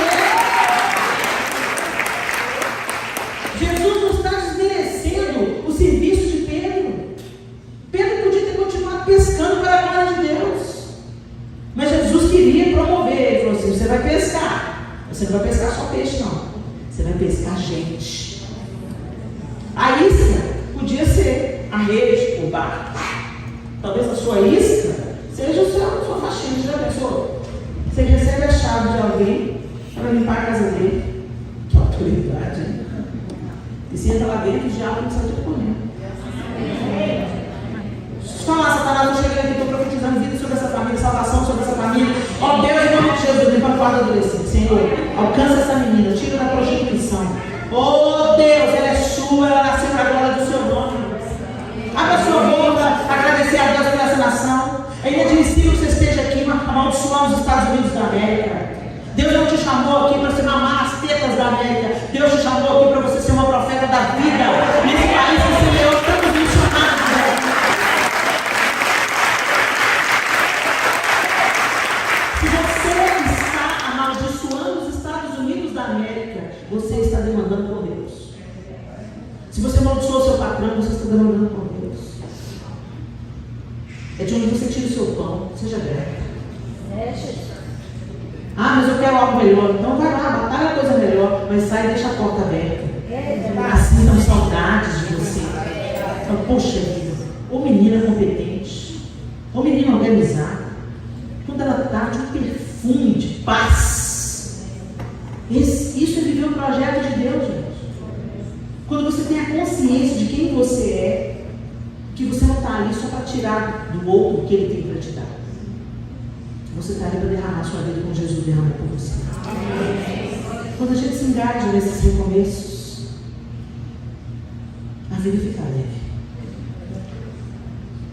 Deus. Jesus não está desmerecendo o serviço de Pedro. Pedro podia ter continuado pescando para a glória de Deus. Mas Jesus queria promover. Ele falou assim: você vai pescar. Você não vai pescar só peixe, não. Você vai pescar gente. A isca podia ser a rede, o barco. Talvez a sua isca seja a sua faxina. Já pensou? Você recebe a chave de alguém para limpar a casa dele. Que autoridade, hein? E você entra lá dentro, o diabo não sai tudo correndo. Fala, Satanás, eu cheguei aqui, estou profetizando vida sobre essa família, salvação sobre essa família. Ó Deus, em nome de Jesus, limpa o quarto adolescente. Senhor, alcança essa menina, tira da prostituição. Ó Deus, ela é sua, ela nasceu para a glória do seu nome. Abra a sua boca, agradecer a Deus por essa nação. É inadmissível que você esteja aqui amaldiçoando os Estados Unidos da América. Deus não te chamou aqui para você mamar as tetas da América. Deus te chamou aqui para você ser uma profeta da vida. Nesse país que semeou tantos missionários. Se você está amaldiçoando os Estados Unidos da América, você está demandando com Deus. Se você amaldiçoou seu patrão, você está demandando com Deus. É de onde você tira o seu pão. Seja grato. Ah, mas eu quero algo melhor. Então vai lá, batalha a coisa melhor, mas sai e deixa a porta aberta. Assim dão saudades de você. Então, poxa vida, ô menina competente, ô menina organizada, quando ela está de um perfume de paz. Isso é viver o projeto de Deus, gente. Quando você tem a consciência de quem você é, que você não está ali só para tirar do outro o que ele tem para te dar. Você está ali para derramar sua vida como Jesus derramou por você. Quando a gente se engaja nesses recomeços, a vida fica leve.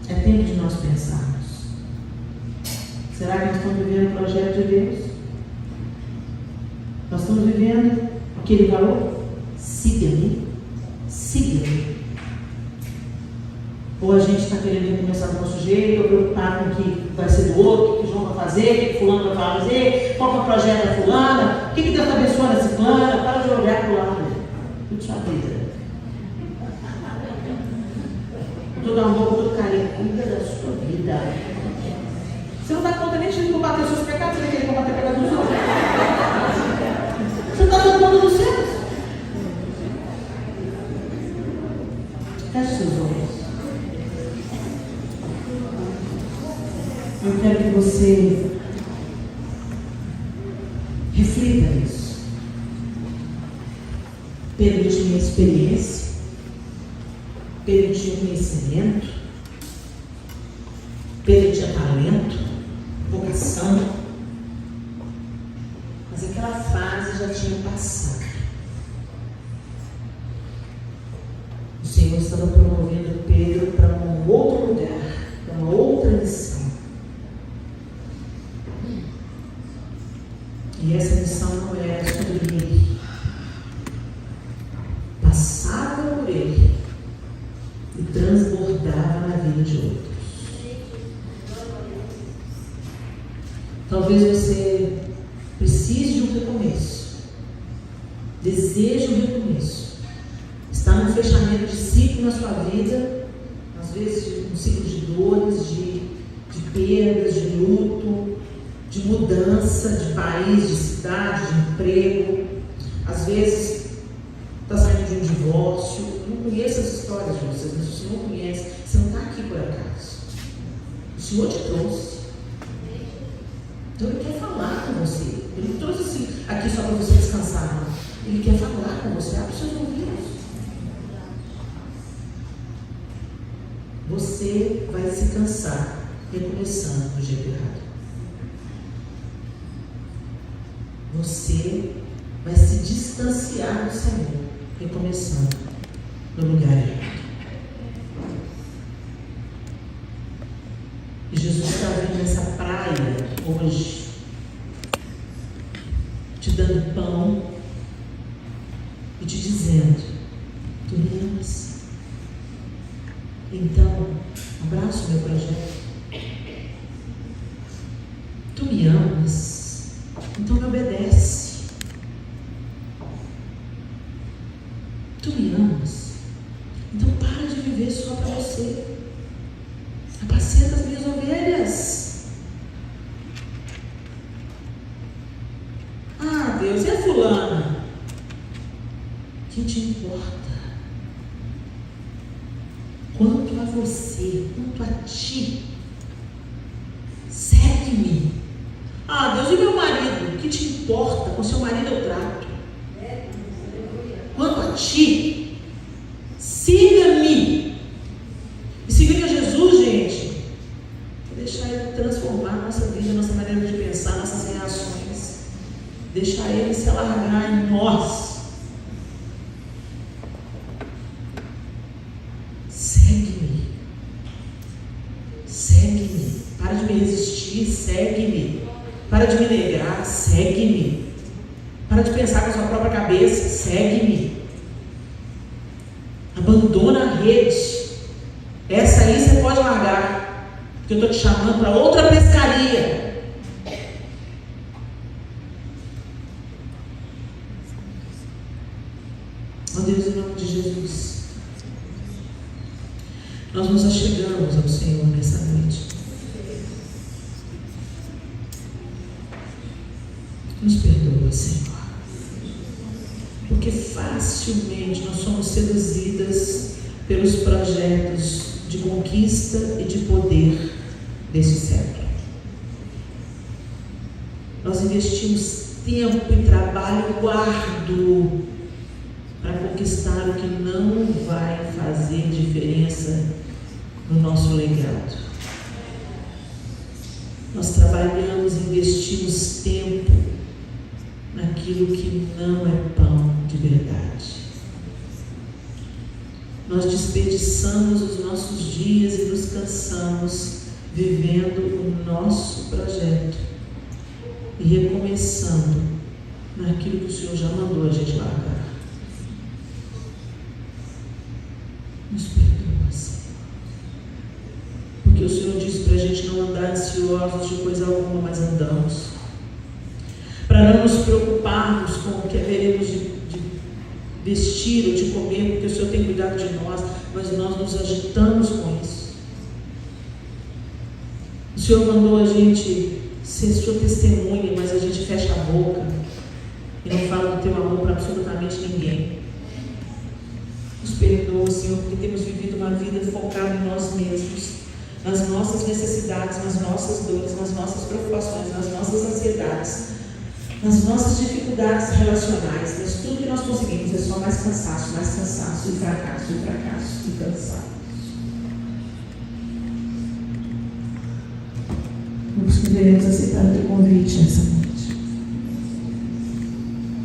É tempo de nós pensarmos. Será que nós estamos vivendo o projeto de Deus? Nós estamos vivendo o que Ele falou? Siga-me. Siga-me. Ou a gente está querendo começar do nosso jeito, ou preocupado com o que vai ser do outro, o que o João vai fazer, o que o fulano vai fazer, qual que é o projeto da fulana, o que Deus está abençoando essa fulana, para de olhar para o lado. Tudo sua vida. Todo amor, todo carinho, cuida da sua vida. Você não dá conta nem de combater os seus pecados, você vai querer combater o pecado dos outros. Você não está dando conta dos seus. Feche seus olhos. Eu quero que você reflita nisso. Pedro tinha experiência, Pedro tinha conhecimento, Pedro tinha talento, vocação, mas aquela fase já tinha passado. O Senhor estava promovendo Pedro para um outro lugar, para uma outra missão. E essa missão não era sobre ele. Passava por ele e transbordava na vida de outros. Talvez você precise de um recomeço. Deseje um recomeço. Está num fechamento de ciclo na sua vida, às vezes um ciclo de dores, de perdas, de luto, de mudança de país, de cidade, de emprego. Às vezes está saindo de um divórcio. Eu não conheço as histórias de vocês, mas o Senhor conhece. Você não está aqui por acaso. O Senhor te trouxe. Então Ele quer falar com você. Ele não trouxe assim, aqui só para você descansar, não. Ele quer falar com você. Abre os seus ouvidos. Você vai se cansar recomeçando do jeito errado. Você vai se distanciar do Senhor, recomeçando no lugar errado. E Jesus está vindo nessa praia hoje, te dando pão e te dizendo: tu me amas. Então, abraça o meu projeto. Tu me amas, então me obedece. Tu me amas, então para de viver só para você. Apacenta as minhas ovelhas. Ah, Deus, e a fulana? Que te importa? Quanto a você, quanto a ti, segue-me. Ah, Deus, e meu marido? Que te importa? Com seu marido eu trato. Quanto a ti, siga-me. E seguir a Jesus, gente, é deixar Ele transformar a nossa vida, a nossa maneira de pensar, nossas reações. Deixar Ele se alargar em nós. Segue-me. Segue-me. Para de me resistir, segue-me. Para de me negar, segue-me. Para de pensar com a sua própria cabeça, segue-me. Abandona a rede. Essa aí você pode largar, porque eu estou te chamando para outra pescaria. Ó Deus, em nome de Jesus, nós nos achegamos ao Senhor nessa noite. Nos Senhor. Porque facilmente nós somos seduzidas pelos projetos de conquista e de poder desse século. Nós investimos tempo e trabalho árduo para conquistar o que não vai fazer diferença no nosso legado. Nós trabalhamos, investimos tempo naquilo que não é pão de verdade. Nós desperdiçamos os nossos dias e nos cansamos vivendo o nosso projeto e recomeçando naquilo que o Senhor já mandou a gente largar. Nos perdoa, Senhor. Porque o Senhor disse para a gente não andar ansiosos de coisa alguma, mas andamos. Para não nos preocuparmos com o que haveremos de vestir ou de comer, porque o Senhor tem cuidado de nós, mas nós nos agitamos com isso. O Senhor mandou a gente ser sua testemunha, mas a gente fecha a boca e não fala do teu amor para absolutamente ninguém. Nos perdoa, Senhor, porque temos vivido uma vida focada em nós mesmos, nas nossas necessidades, nas nossas dores, nas nossas preocupações, nas nossas ansiedades, nas nossas dificuldades relacionais, mas tudo que nós conseguimos é só mais cansaço e fracasso e cansaço. Nós queremos aceitar o teu convite nessa noite.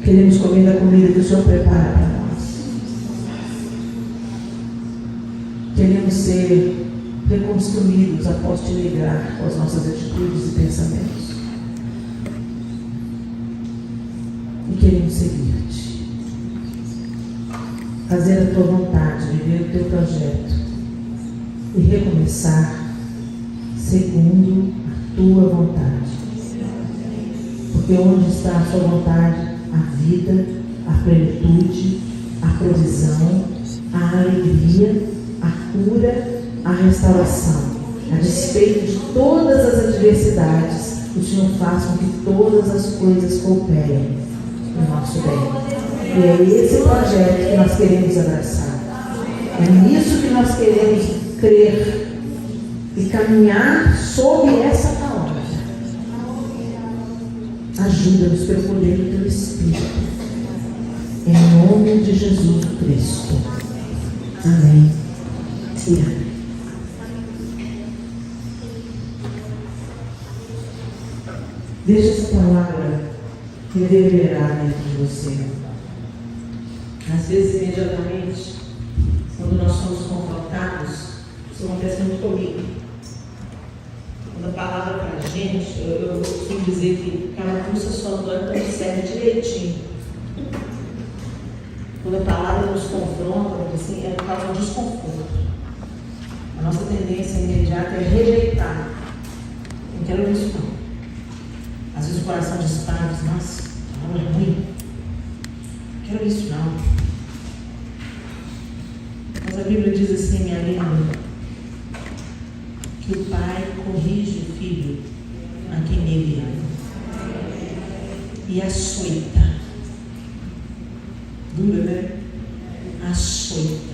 Queremos comer da comida que o Senhor prepara para nós. Queremos ser reconstruídos após te ligar com as nossas atitudes e pensamentos. E queremos seguir-te, fazer a tua vontade, viver o teu projeto e recomeçar segundo a tua vontade. Porque onde está a sua vontade, a vida, a plenitude, a provisão, a alegria, a cura, a restauração. A despeito de todas as adversidades, o Senhor faz com que todas as coisas cooperem no nosso bem. E é esse projeto que nós queremos abraçar. É nisso que nós queremos crer e caminhar sob essa palavra. Ajuda-nos pelo poder do teu Espírito. Em nome de Jesus Cristo. Amém. E amém. Deixa essa palavra reverberar dentro de você. Às vezes, imediatamente, quando nós somos confrontados, isso acontece muito comigo. Quando a palavra para a gente, eu costumo dizer que carapuça só dói quando serve direitinho. Quando a palavra nos confronta, assim, é por causa do desconforto. A nossa tendência imediata é rejeitar. Não quero isso não. Às vezes o coração dispara, diz, nossa, a palavra é ruim. Não quero isso não. Mas a Bíblia diz assim, minha linda, que o pai corrige o filho a quem ele ama. E açoita. Dura, né? Açoita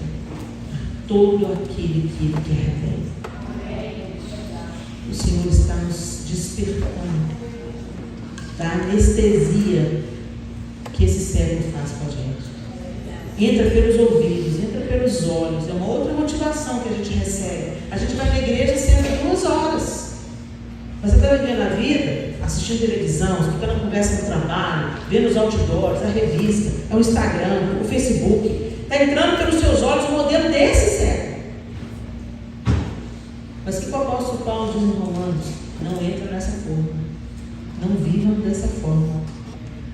a todo aquele que ele quer bem. O Senhor está nos despertando da anestesia que esse cérebro faz com a gente. Entra pelos ouvidos, entra pelos olhos. É uma outra motivação que a gente recebe. A gente vai na igreja sempre 2 horas. Mas você está vivendo a vida, assistindo televisão, escutando a conversa no trabalho, vendo os outdoors, a revista, é o Instagram, o Facebook. Está entrando pelos seus olhos o modelo desse século. Mas que o apóstolo Paulo diz em Romanos? Não entra nessa forma. Não vivam dessa forma.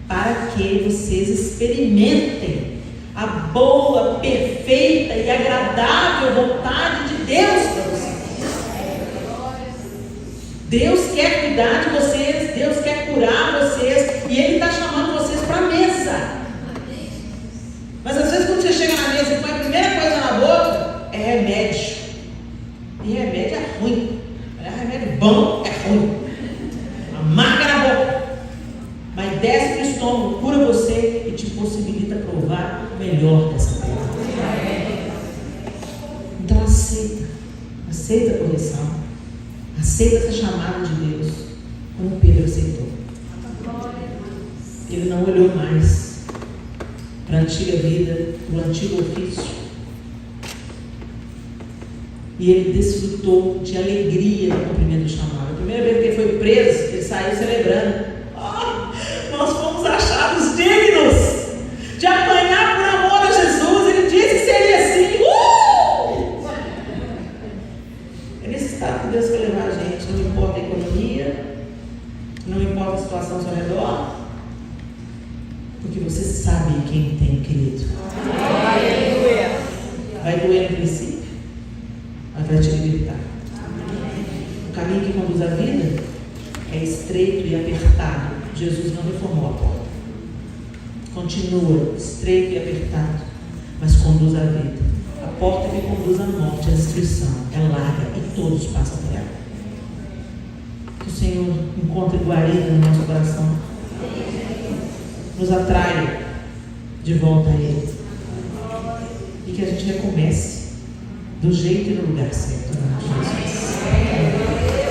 Para que vocês experimentem a boa, perfeita e agradável vontade de Deus para vocês. Deus quer cuidar de vocês, Deus quer curar vocês, e Ele está chamando vocês para a mesa. Mas às vezes quando você chega na mesa e põe a primeira coisa na boca, é remédio. E remédio é ruim. Remédio bom é ruim. Amarga na boca. Mas desce para o estômago, melhor dessa terra. Então aceita a correção, aceita essa chamada de Deus, como Pedro aceitou. Ele não olhou mais para a antiga vida, para o antigo ofício, e ele desfrutou de alegria no cumprimento do chamado. A primeira vez que ele foi preso, ele saiu celebrando: nós fomos achados dignos de apanhar por amor a Jesus. Ele disse que seria assim. É nesse estado que Deus quer levar a gente. Não importa a economia, não importa a situação ao seu redor, porque você sabe quem tem crido. Vai doer no princípio, mas vai te libertar. O caminho que conduz à vida é estreito e apertado. Jesus não reformou a porta. Continua estreito e apertado, mas conduz à vida. A porta que conduz à morte, à destruição, é larga e todos passam por ela. Que o Senhor encontre guarida no nosso coração, nos atraia de volta a Ele, e que a gente recomece do jeito e no lugar certo. Em nome de Jesus.